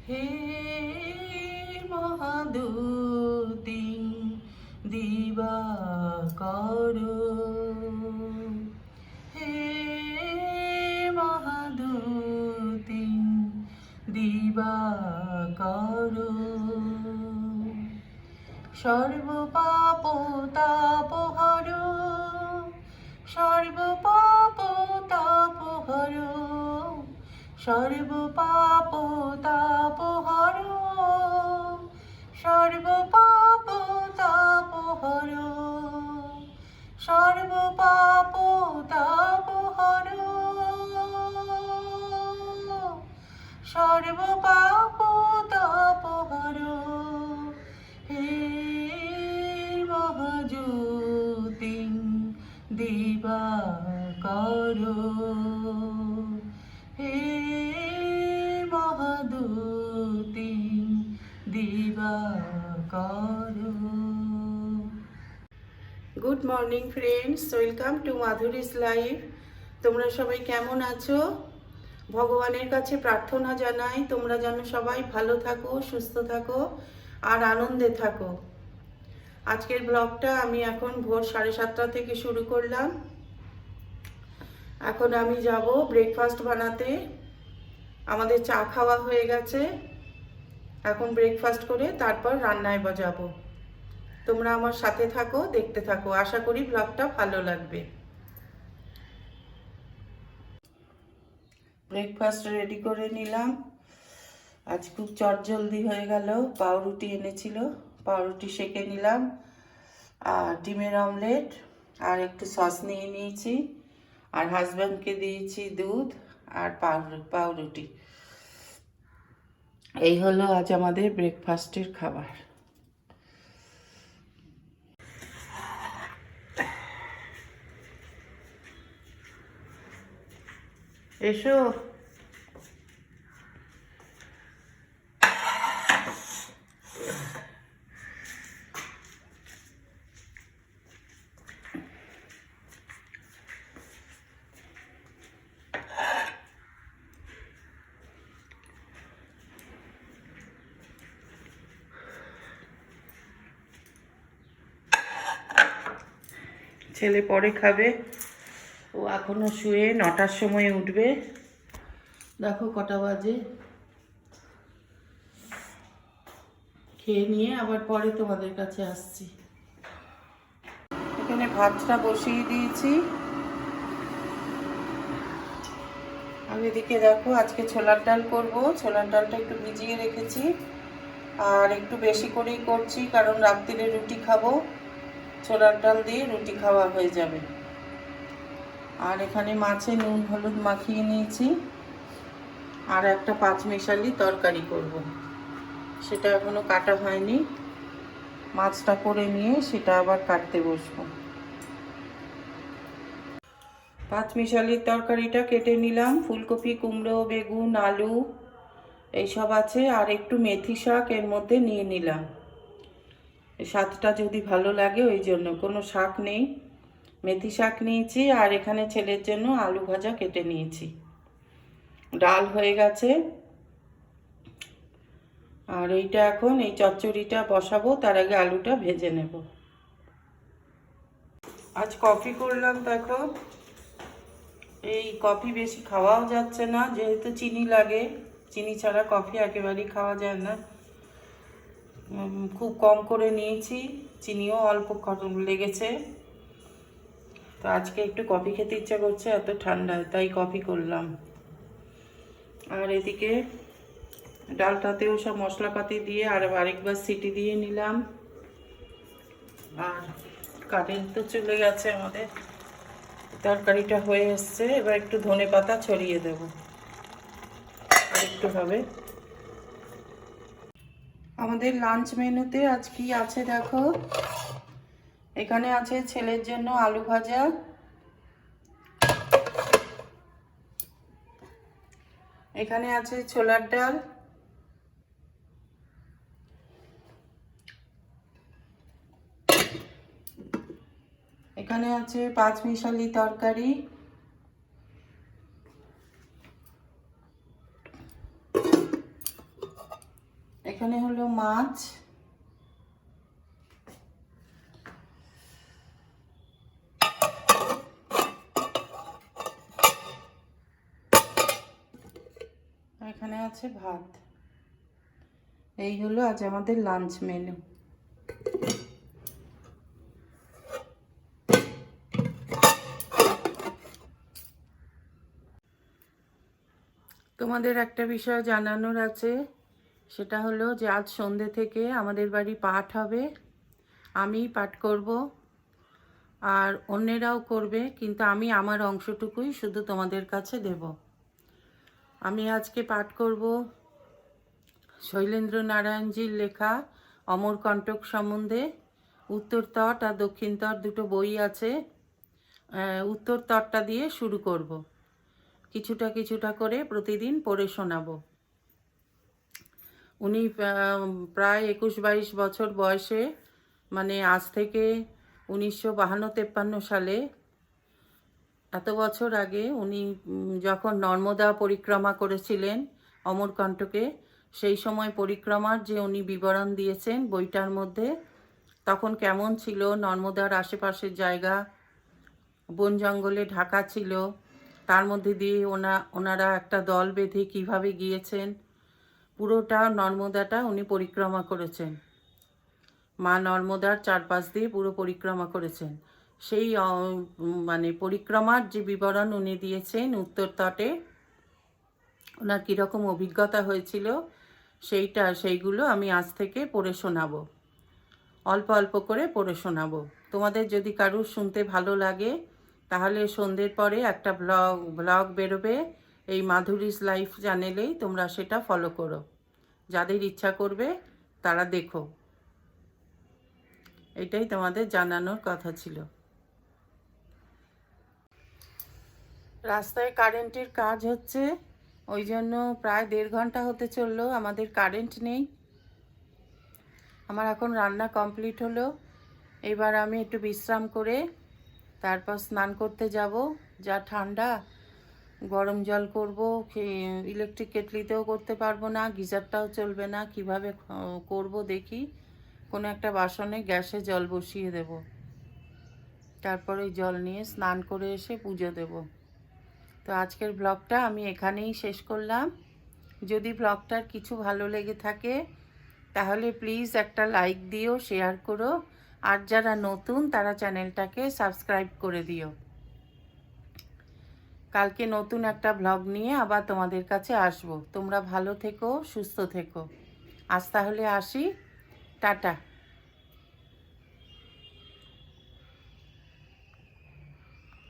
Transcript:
হে মহাদুতি দিবাকর, হে মহাদুতি দিবাকর, সর্বপাপ তাপহর, সর্বপাপ তাপহর, সর্বপাপ তাপহর, সর্বপাপ তাপহর, সর্বপাপ তাপহর, সর্বপাপ তাপহর, হে মহাজ্যোতি দিবাকর, হে মহাদুতি দিবাকর। Good morning friends, welcome to Madhuri's life. তোমরা সবাই কেমন আছো? ভগবানের কাছে প্রার্থনা জানাই তোমরা যেন সবাই ভালো থাকো, সুস্থ থাকো আর আনন্দে থাকো। আজকের ব্লগটা আমি এখন ভোর 7:30 থেকে শুরু করলাম। এখন আমি যাব ব্রেকফাস্ট বানাতে। আমাদের চা খাওয়া হয়ে গেছে, এখন ব্রেকফাস্ট করে তারপর রান্নায় যাব। তোমরা আমার সাথে থাকো, দেখতে থাকো, আশা করি ব্লগটা ভালো লাগবে। ব্রেকফাস্ট রেডি করে নিলাম। আজ খুব চটজলদি হয়ে গেল। পাউরুটি এনেছিল, পাউরুটি সেঁকে নিলাম, আর ডিমের অমলেট, আর একটু সস নিয়ে নিয়েছি, আর হাজব্যান্ডকে দিয়েছি দুধ আর পাউরুটি। এই হলো আজ আমাদের ব্রেকফাস্টের খাবার। এসো। ছেলে পরে খাবে, ও এখনো শুয়ে, 9টার সময় উঠবে। দেখো কটা বাজে। খেয়ে নিয়ে আবার পরে তোমাদের কাছে আসছি। এখানে ভাতটা বসিয়ে দিয়েছি। আর এদিকে দেখো আজকে ছোলার ডাল করব। ছোলার ডালটা একটু ভিজিয়ে রেখেছি, আর একটু বেশি করেই করছি কারণ রাত্রিরে রুটি খাবো। ছোলার ডাল দিয়ে রুটি খাওয়া হয়ে যাবে। আর এখানে মাছে নুন হলুদ মাখিয়ে নিয়েছি, আর একটা পাঁচমিশালি তরকারি করব। সেটা এখনো কাটা হয়নি। মাছটা করে নিয়ে সেটা আবার কাটতে বসবো। পাঁচমিশালির তরকারিটা কেটে নিলাম। ফুলকপি, কুমড়ো, বেগুন, আলু এইসব আছে, আর একটু মেথি শাক এর মধ্যে নিয়ে নিলাম। স্বাদটা যদি ভালো লাগে ওই জন্য। কোনো শাক নেই, মেথি শাক নিয়েছি। আর এখানে ছেলের জন্য আলু ভাজা কেটে নিয়েছি। ডাল হয়ে গেছে। আর এইটা এখন এই চচ্চড়িটা বসাবো, তার আগে আলুটা ভেজে নেব। আজ কফি করলাম। দেখো, এই কফি বেশি খাওয়াও যাচ্ছে না, যেহেতু চিনি লাগে। চিনি ছাড়া কফি একেবারেই খাওয়া যায় না। খুব কম করে নিয়েছি, চিনিও অল্প লেগেছে। তো আজকে একটু কফি খেতে ইচ্ছা করছে, এত ঠান্ডায়, তাই কফি করলাম। আর এদিকে ডালটাতেও সব মশলাপাতি দিয়ে আরেকবার সিটি দিয়ে নিলাম। আর কারেন্ট তো চলে গেছে আমাদের। তরকারিটা হয়ে এসছে, এবার একটু ধনেপাতা ছড়িয়ে দেব, আর একটু হবে। আমাদের লাঞ্চ মেনুতে আজ কি আছে দেখো। এখানে আছে ছেলের জন্য আলু ভাজা, এখানে আছে ছোলার ডাল, এখানে আছে পাঁচমিশালি তরকারি, এখানে হলো মাছ, এখানে আছে ভাত। এই হলো আজ আমাদের লাঞ্চ মেনু। তোমাদের একটা বিষয় জানানোর আছে, সেটা হলো যে আজ সন্ধ্যে থেকে আমাদের বাড়ি পাঠ হবে। আমি পাঠ করব আর অন্যেরাও করবে, কিন্তু আমি আমার অংশটুকুই শুধু তোমাদের কাছে দেব। আমি আজকে পাঠ করব শৈলেন্দ্র নারায়ণজির লেখা অমরকণ্টক সম্বন্ধে। উত্তর তট আর দক্ষিণ তট দুটো বই আছে। উত্তর তটটা দিয়ে শুরু করব, কিছুটা কিছুটা করে প্রতিদিন পড়ে শোনাবো। উনি প্রায় 21-22 বছর বয়সে, মানে আজ থেকে 1952-53 সালে, এত বছর আগে উনি যখন নর্মদা পরিক্রমা করেছিলেন অমরকণ্টকে, সেই সময় পরিক্রমার যে উনি বিবরণ দিয়েছেন বইটার মধ্যে, তখন কেমন ছিল নর্মদার আশেপাশের জায়গা, বন জঙ্গলে ঢাকা ছিল, তার মধ্যে দিয়ে ওনারা একটা দল বেঁধে কিভাবে গিয়েছেন, পুরোটা নর্মদাটা উনি পরিক্রমা করেছেন। মা নর্মদার চারপাশ দিয়ে পুরো পরিক্রমা করেছেন। সেই মানে পরিক্রমার যে বিবরণ উনি দিয়েছেন উত্তর তটে, ওনার কীরকম অভিজ্ঞতা হয়েছিল সেইগুলো আমি আজ থেকে পড়ে শোনাবো, অল্প অল্প করে পড়ে শোনাবো। তোমাদের যদি কারুর শুনতে ভালো লাগে তাহলে সন্ধ্যের পরে একটা ব্লগ বেরোবে এই মাধুরীস লাইফ চ্যানেলেই, তোমরা সেটা ফলো করো। যাদের ইচ্ছা করবে তারা দেখো। এটাই তোমাদের জানানোর কথা ছিল। রাস্তায় কারেন্টের কাজ হচ্ছে, ওই জন্য প্রায় 1.5 ঘন্টা হতে চললো আমাদের কারেন্ট নেই। আমার এখন রান্না কমপ্লিট হলো। এবার আমি একটু বিশ্রাম করে তারপর স্নান করতে যাব। যা ঠান্ডা, গরম জল করব, ইলেকট্রিক কেটলিতেও করতে পারবো না, গিজারটাও চলবে না, কিভাবে করব দেখি। কোনো একটা বাসনে গ্যাসে জল বসিয়ে দেব, তারপর ওই জল নিয়ে স্নান করে এসে পুজো দেব। তো আজকের ব্লগটা আমি এখানেই শেষ করলাম। যদি ব্লগটার কিছু ভালো লেগে থাকে তাহলে প্লিজ একটা লাইক দিও, শেয়ার করো, আর যারা নতুন তারা চ্যানেলটাকে সাবস্ক্রাইব করে দিও। কালকে নতুন একটা ব্লগ নিয়ে আবার তোমাদের কাছে আসবো। তোমরা ভালো থেকো, সুস্থ থেকো। আজ তাহলে আসি, টাটা।